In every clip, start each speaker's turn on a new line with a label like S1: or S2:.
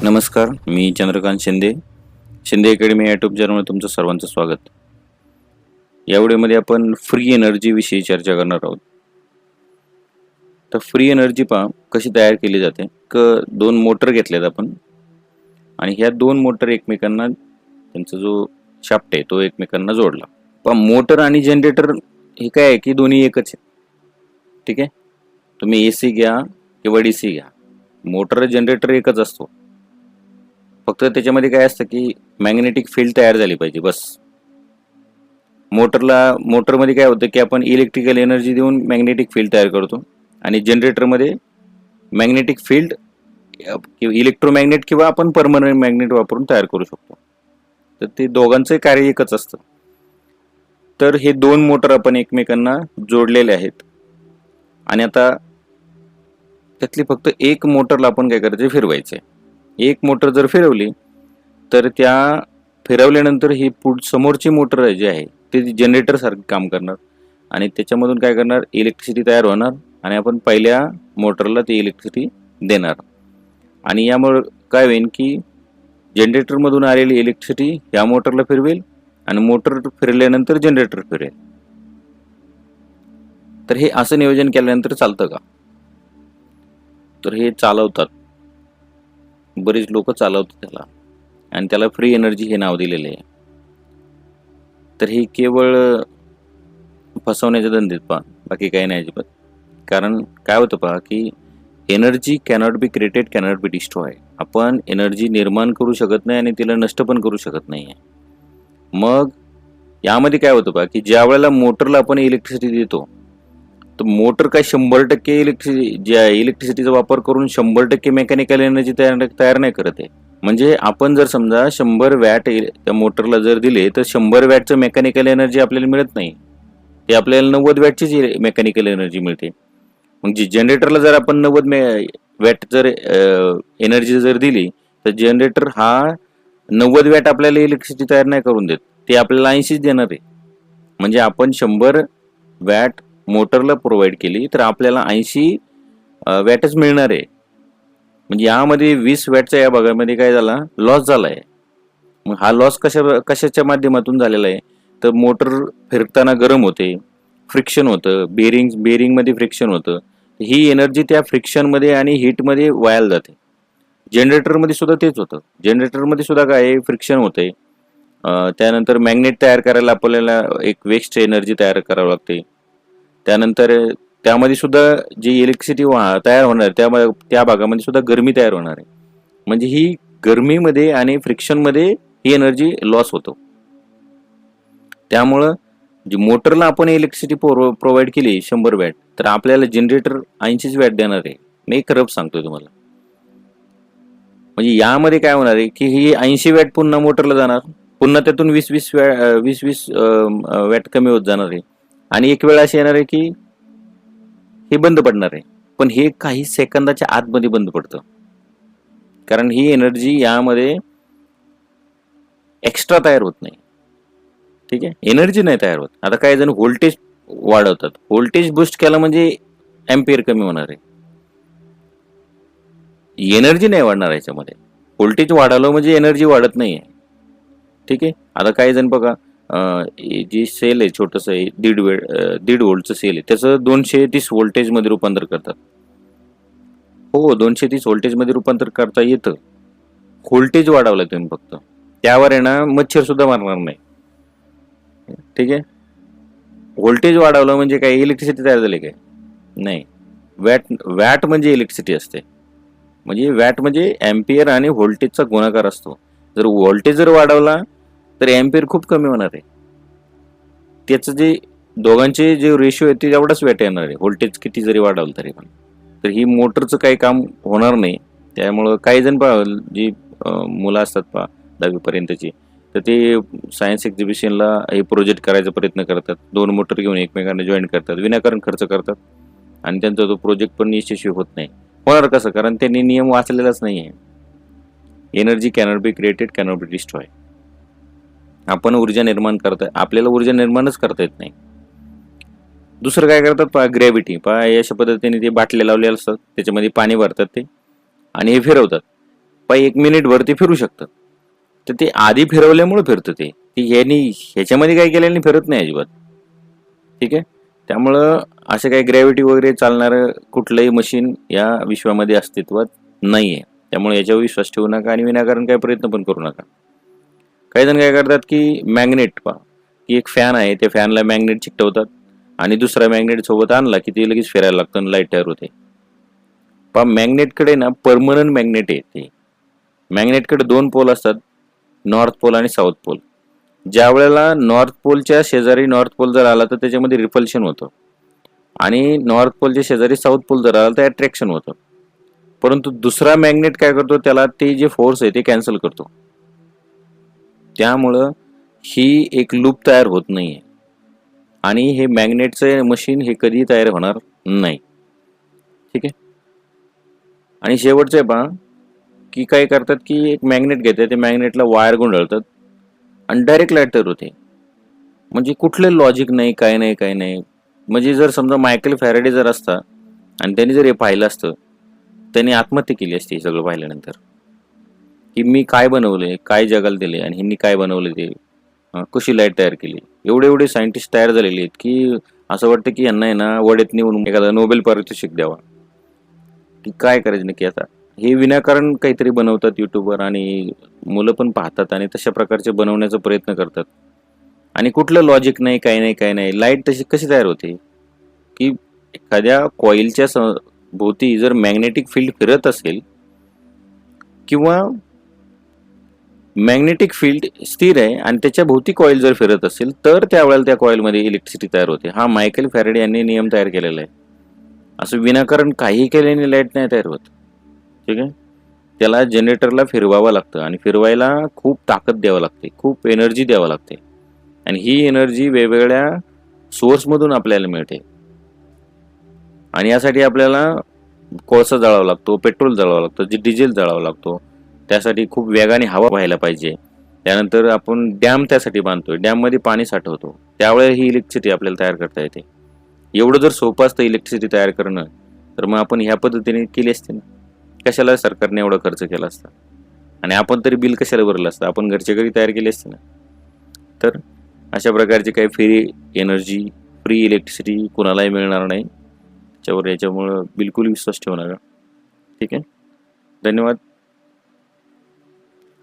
S1: नमस्कार, मी चंद्रकांत शिंदे. शिंदे अकॅडमी या यूट्यूब चॅनलवर तुमचं सर्वांचं स्वागत. या व्हिडिओमध्ये आपण फ्री एनर्जी विषयी चर्चा करणार आहोत. तर फ्री एनर्जी पहा कशी तयार केली जाते. दोन मोटर घेतलेत आपण आणि ह्या दोन मोटर एकमेकांना त्यांचा जो शाफ्ट आहे तो एकमेकांना जोडला. पहा मोटर आणि जनरेटर हे काय आहे की दोन्ही एकच आहे. ठीक आहे, तुम्ही AC घ्या किंवा DC घ्या, मोटर जनरेटर एकच असतो. फक्त त्याच्यामध्ये काय असतं की मॅग्नेटिक फील्ड तयार झाली पाहिजे बस. मोटरमध्ये काय होतं की आपण इलेक्ट्रिकल एनर्जी देऊन मॅग्नेटिक फील्ड तयार करतो आणि जनरेटरमध्ये मॅग्नेटिक फील्ड किंवा इलेक्ट्रोमॅग्नेट किंवा आपण परमनंट मॅग्नेट वापरून तयार करू शकतो. तर ते दोघांचं कार्य एकच असतं. तर हे दोन मोटर आपण एकमेकांना जोडलेले आहेत आणि आता त्यातली फक्त एक मोटरला आपण काय करायचं फिरवायचं आहे. एक मोटर जर फिरवली तर त्या फिरवल्यानंतर ही समोरची मोटर जी आहे ती जनरेटर सारखं काम करणार आणि त्याच्यामधून काय करणार इलेक्ट्रिसिटी तयार होणार आणि आपण पहिल्या मोटरला ती इलेक्ट्रिसिटी देणार आणि यामुळे काय होईल की जनरेटरमधून आलेली इलेक्ट्रिसिटी या मोटरला फिरवेल आणि मोटर फिरल्यानंतर जनरेटर फिरेल. तर हे असं नियोजन केल्यानंतर चालतं का? तर हे चालवतात, बरेच लोक चालवतात त्याला आणि त्याला फ्री एनर्जी हे नाव दिलेले आहे. तर हे केवळ फसवण्याच्या धंदेत पहा, बाकी काही नाही अजिबात. कारण काय होतं पहा की energy cannot be created, cannot be destroy. आपण एनर्जी निर्माण करू शकत नाही आणि तिला नष्ट पण करू शकत नाही. मग यामध्ये काय होतं पहा की ज्या वेळेला मोटरला आपण इलेक्ट्रिसिटी देतो तर मोटर काय 100% इलेक्ट्रिसिटीचा वापर करून 100% मेकॅनिकल एनर्जी तयार नाही करत आहे. म्हणजे आपण जर समजा 100 वॅट त्या मोटरला जर दिले तर 100 वॅटचं मेकॅनिकल एनर्जी आपल्याला मिळत नाही. ते आपल्याला 90 वॅटचीच मेकॅनिकल एनर्जी मिळते. मग जी जनरेटरला जर आपण 90 वॅट जर एनर्जी जर दिली तर जनरेटर हा 90 वॅट आपल्याला इलेक्ट्रिसिटी तयार नाही करून देत, ते आपल्याला 80च देणार आहे. म्हणजे आपण 100 वॅट मोटरला प्रोव्हाइड केली तर आपल्याला 80 वॅटच मिळणार आहे. म्हणजे यामध्ये 20 वॅटचा या भागामध्ये काय झाला, लॉस झाला आहे. मग हा लॉस कशाच्या माध्यमातून झालेला आहे? तर मोटर फिरताना गरम होते, फ्रिक्शन होतं, बेरिंगमध्ये फ्रिक्शन होतं. ही एनर्जी त्या फ्रिक्शनमध्ये आणि हीटमध्ये वायाला जाते. जनरेटरमध्ये सुद्धा तेच होतं. जनरेटरमध्ये सुद्धा काय फ्रिक्शन होते. त्यानंतर मॅग्नेट तयार करायला आपल्याला एक वेस्ट एनर्जी तयार करावी लागते. त्यानंतर त्यामध्ये सुद्धा जी इलेक्ट्रिसिटी तयार होणार त्या भागामध्ये सुद्धा गरमी तयार होणार आहे. म्हणजे ही गरमीमध्ये आणि फ्रिक्शनमध्ये ही एनर्जी लॉस होतो. त्यामुळं जी मोटरला आपण इलेक्ट्रिसिटी प्रोव्हाइड केली 100 वॅट तर आपल्याला जनरेटर 80 वॅट देणार आहे. मी एक रफ सांगतोय तुम्हाला. म्हणजे यामध्ये काय होणार आहे की ही 80 वॅट पुन्हा मोटरला जाणार, पुन्हा त्यातून 20 वॅट कमी होत जाणार आहे आणि एक वेळ अशी येणार आहे की हे बंद पडणार आहे. पण हे काही सेकंदाच्या आतमध्ये बंद पडतं, कारण ही एनर्जी यामध्ये एक्स्ट्रा तयार होत नाही. ठीक आहे, एनर्जी नाही तयार होत. आता काही जण व्होल्टेज वाढवतात, व्होल्टेज बूस्ट केला म्हणजे एम्पियर कमी होणार आहे, एनर्जी नाही वाढणार याच्यामध्ये. व्होल्टेज वाढवलं म्हणजे एनर्जी वाढत नाही आहे. ठीक आहे, आता काही जण बघा जी सेल आहे छोटंसं आहे 1.5 व्होल्टचं सेल आहे त्याचं 230 व्होल्टेजमध्ये रूपांतर करतात. हो, 230 व्होल्टेजमध्ये रूपांतर करता येतं. व्होल्टेज वाढवलं तुम्ही फक्त, त्यावर आहे ना मच्छर सुद्धा मारणार नाही. ठीक आहे, व्होल्टेज वाढवलं म्हणजे काय इलेक्ट्रिसिटी तयार झाली काय? नाही. वॅट म्हणजे इलेक्ट्रिसिटी असते. म्हणजे वॅट म्हणजे एम्पियर आणि व्होल्टेजचा गुणाकार असतो. जर व्होल्टेज जर वाढवला तर एम्पियर खूप कमी होणार आहे. त्याचं जे दोघांचे जे रेशिओ आहे ते एवढाच वॅट येणार आहे, व्होल्टेज किती जरी वाढवलं तरी पण. तर ही मोटरचं काही काम होणार नाही. त्यामुळं काही जण पहा जी मुलं असतात पहा 10वी पर्यंतची, तर ते सायन्स एक्झिबिशनला हे प्रोजेक्ट करायचा प्रयत्न करतात. 2 मोटर घेऊन एकमेकांना जॉईन करतात, विनाकारण खर्च करतात आणि त्यांचा तो प्रोजेक्ट पण यशस्वी होत नाही. होणार कसं? कारण त्यांनी नियम वाचलेलाच नाही आहे. Energy cannot be created, cannot be destroy. आपण ऊर्जा निर्माण करता, आपल्याला ऊर्जा निर्माणच करता येत नाही. दुसरं काय करतात पहा, ग्रॅव्हिटी पहा, अशा पद्धतीने ते बाटल्या लावलेल्या असतात, त्याच्यामध्ये पाणी भरतात ते आणि हे फिरवतात. पाय 1 मिनिटभर ते फिरू शकतं. तर ते आधी फिरवल्यामुळे फिरतं ते. ह्याच्यामध्ये काही केल्याने फिरत नाही अजिबात. ठीक आहे. त्यामुळं असं काही ग्रॅव्हिटी वगैरे चालणारं कुठलंही मशीन या विश्वामध्ये अस्तित्वात नाही आहे. त्यामुळे याच्यावर विश्वास ठेवू नका आणि विनाकारण काही प्रयत्न पण करू नका. काही जण काय करतात की मॅग्नेट पहा, की एक फॅन आहे, त्या फॅनला मॅग्नेट चिकटवतात आणि दुसरा मॅग्नेट सोबत आणला की ते लगेच फिरायला लागतं आणि लाईट तयार होते. पहा मॅग्नेटकडे ना परमनंट मॅग्नेट आहे ते. मॅग्नेटकडे 2 पोल असतात, नॉर्थ पोल आणि साऊथ पोल. ज्या वेळेला नॉर्थ पोलच्या शेजारी नॉर्थ पोल जर आला तर त्याच्यामध्ये रिपल्शन होतं आणि नॉर्थ पोलच्या शेजारी साऊथ पोल जर आला तर अट्रॅक्शन होतं. परंतु दुसरा मॅग्नेट काय करतो, त्याला ते जे फोर्स आहे ते कॅन्सल करतो. त्यामुळं ही एक लूप तयार होत नाहीये आणि हे मॅग्नेटचं मशीन हे कधी तयार होणार नाही. ठीक आहे. आणि शेवटचं आहे पहा, की काय करतात की एक मॅग्नेट घेतात, ते मॅग्नेटला वायर गुंडाळतात आणि डायरेक्ट लाईट तयार होते. म्हणजे कुठलं लॉजिक नाही, काय नाही, काय नाही. म्हणजे जर समजा मायकेल फॅरेडे जर असता आणि त्यांनी जर हे पाहिलं असतं, त्यांनी आत्महत्या केली असती हे सगळं पाहिल्यानंतर. की मी काय बनवलंय, काय जगाला दिले आणि ह्यांनी काय बनवलं ते, कशी लाईट तयार केली. एवढे एवढे सायंटिस्ट तयार झालेले आहेत की असं वाटतं की यांना आहे ना वड्यात नेऊन एखादा नोबेल पारितोषिक द्यावा. की काय करायचं नक्की आता. हे विनाकारण काहीतरी बनवतात युट्यूबवर आणि मुलं पण पाहतात आणि तशा प्रकारचे बनवण्याचा प्रयत्न करतात. आणि कुठलं लॉजिक नाही, काही नाही, काही नाही. लाईट तशी कशी तयार होते? की एखाद्या कॉइलच्या भोवती जर मॅग्नेटिक फील्ड फिरत असेल किंवा मॅग्नेटिक फील्ड स्थिर आहे आणि त्याच्या भोवती कॉईल जर फिरत असेल तर त्यावेळेला त्या कॉईलमध्ये इलेक्ट्रिसिटी तयार होते. हा मायकेल फॅरेडे यांनी नियम तयार केलेला आहे. असं विनाकारण काही केल्याने लाईट नाही तयार होत. ठीक आहे. त्याला जनरेटरला फिरवावं लागतं आणि फिरवायला खूप ताकद द्यावं लागते, खूप एनर्जी द्यावं लागते आणि ही एनर्जी वेगवेगळ्या सोर्समधून आपल्याला मिळते. आणि यासाठी आपल्याला कोळसा जाळावा लागतो, पेट्रोल जाळावं लागतं, डिझेल जाळावा लागतो. त्यासाठी खूप वेगाने हवा व्हायला पाहिजे. त्यानंतर आपण डॅम त्यासाठी बांधतोय, डॅममध्ये पाणी साठवतो. त्यावेळेला ही इलेक्ट्रिसिटी आपल्याला तयार करता येते. एवढं जर सोपं असतं इलेक्ट्रिसिटी तयार करणं, तर मग आपण ह्या पद्धतीने केली असते ना. कशाला सरकारने एवढा खर्च केला असता आणि आपण तरी बिल कशाला भरलं असतं, आपण घरच्या घरी तयार केली असते ना. तर अशा प्रकारची काही फ्री एनर्जी, फ्री इलेक्ट्रिसिटी कुणालाही मिळणार नाही. याच्यामुळं बिलकुल विश्वास ठेवू नका. ठीक आहे. धन्यवाद.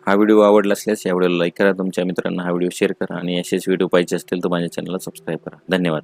S1: हा व्हिडिओ आवडला असल्यास या व्हिडिओला लाईक करा, तुमच्या मित्रांना हा व्हिडिओ शेअर करा आणि असेच व्हिडिओ पाहिजे असतील तर माझ्या चॅनलला सबस्क्राईब करा. धन्यवाद.